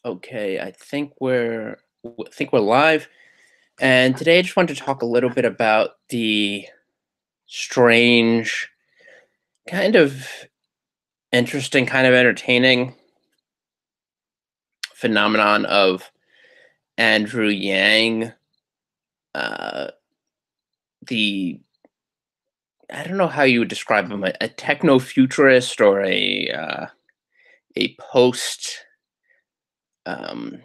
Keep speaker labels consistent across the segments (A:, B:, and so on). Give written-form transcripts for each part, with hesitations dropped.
A: Okay, I think we're live. And today I just wanted to talk a little bit about the strange, kind of interesting, kind of entertaining phenomenon of Andrew Yang. Uh, the I don't know how you would describe him, a techno-futurist or a um,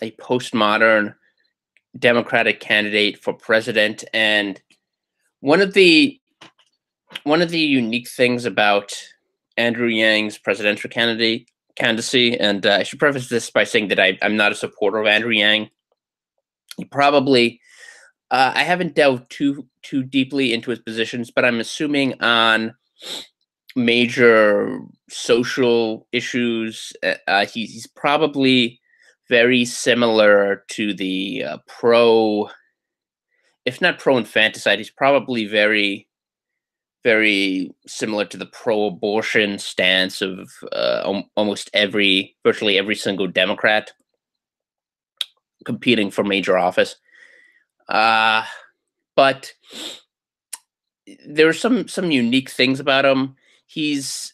A: a postmodern Democratic candidate for president. And one of the one of the unique things about Andrew Yang's presidential candidacy, and I should preface this by saying that I'm not a supporter of Andrew Yang. He probably I haven't delved too deeply into his positions, but I'm assuming on major social issues, he's probably very similar to the if not pro infanticide, he's probably very similar to the pro-abortion stance of virtually every single Democrat competing for major office. Uh, but there are some unique things about him. He's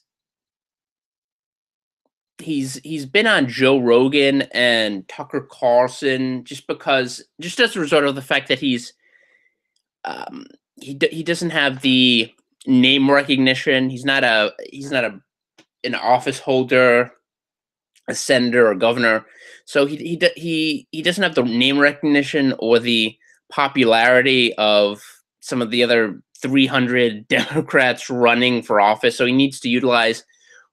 A: he's been on Joe Rogan and Tucker Carlson just as a result of the fact that um, he doesn't have the name recognition. He's not an office holder, a senator or governor. So he doesn't have the name recognition or the popularity of some of the other 300 Democrats running for office. So he needs to utilize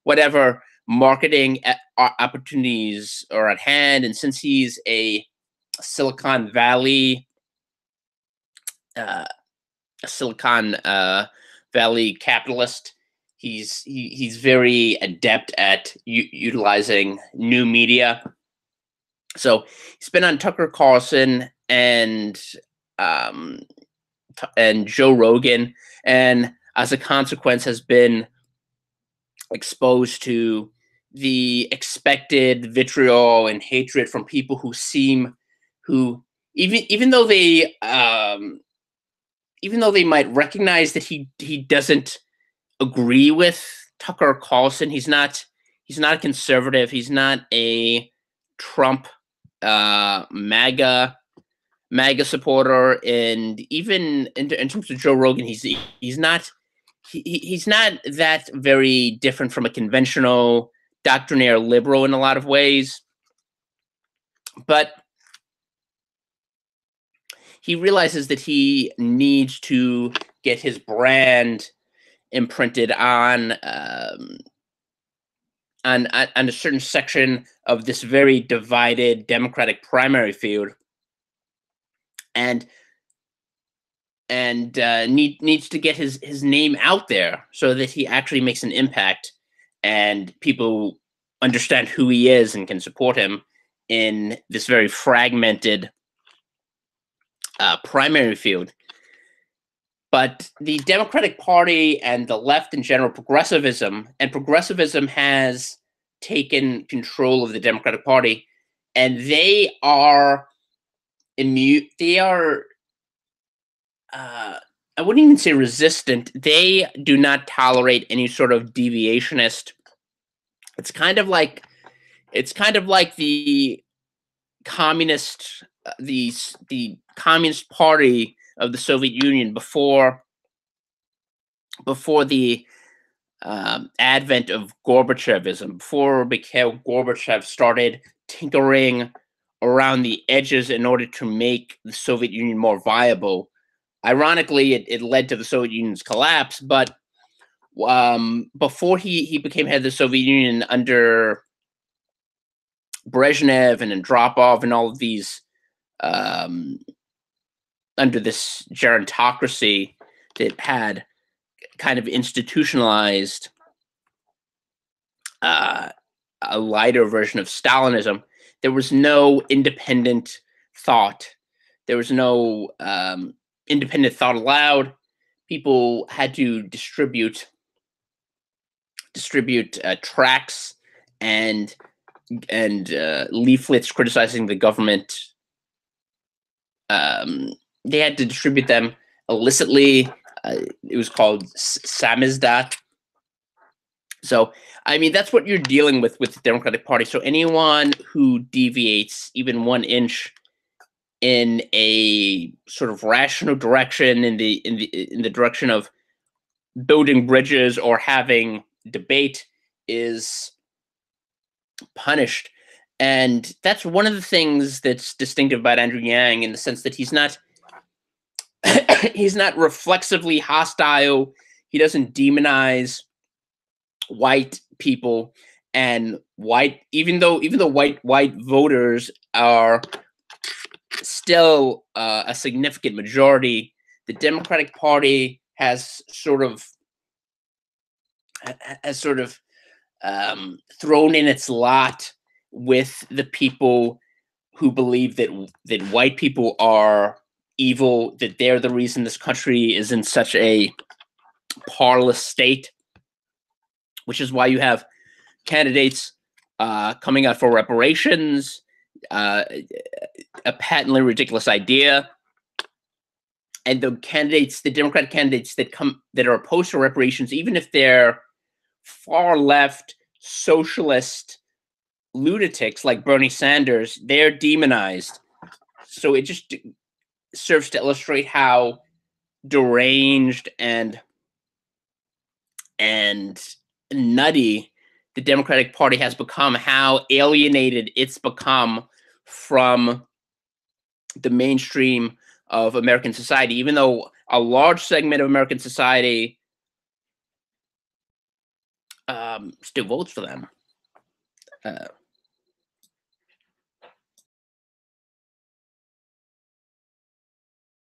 A: whatever marketing opportunities are at hand. And since he's a Silicon Valley uh, Silicon Valley capitalist, he's very adept at utilizing new media. So he's been on Tucker Carlson um, and Joe Rogan, and as a consequence, has been exposed to the expected vitriol and hatred from people who even though they might recognize that he doesn't agree with Tucker Carlson. He's not a conservative. He's not a Trump MAGA supporter, and even in terms of Joe Rogan, he's not that very different from a conventional doctrinaire liberal in a lot of ways, but he realizes that he needs to get his brand imprinted on a certain section of this very divided Democratic primary field, and needs to get his name out there so that he actually makes an impact, and people understand who he is and can support him in this very fragmented primary field. But the Democratic Party and the left in general, progressivism has taken control of the Democratic Party, and they are immune. They are, I wouldn't even say resistant. They do not tolerate any sort of deviationist. It's kind of like the communist, the Communist Party of the Soviet Union before the advent of Gorbachevism, before Mikhail Gorbachev started tinkering around the edges in order to make the Soviet Union more viable. Ironically, it led to the Soviet Union's collapse, but before he became head of the Soviet Union under Brezhnev and Andropov and all of these, um, under this gerontocracy that had kind of institutionalized uh, a lighter version of Stalinism, there was no independent thought. There was no independent thought allowed. People had to distribute tracts and leaflets criticizing the government. They had to distribute them illicitly. It was called samizdat. So, I mean, that's what you're dealing with the Democratic Party. So anyone who deviates even 1 inch in a sort of rational direction, in the direction of building bridges or having debate, is punished. And that's one of the things that's distinctive about Andrew Yang, in the sense that he's not he's not reflexively hostile. He doesn't demonize white people, and even though white voters are still a significant majority, the Democratic Party has sort of thrown in its lot with the people who believe that white people are evil, that they're the reason this country is in such a parlous state, which is why you have candidates coming out for reparations, a patently ridiculous idea. And the Democratic candidates that are opposed to reparations, even if they're far left socialist lunatics like Bernie Sanders, they're demonized. So it just serves to illustrate how deranged and nutty the Democratic Party has become, how alienated it's become from the mainstream of American society, even though a large segment of American society still votes for them.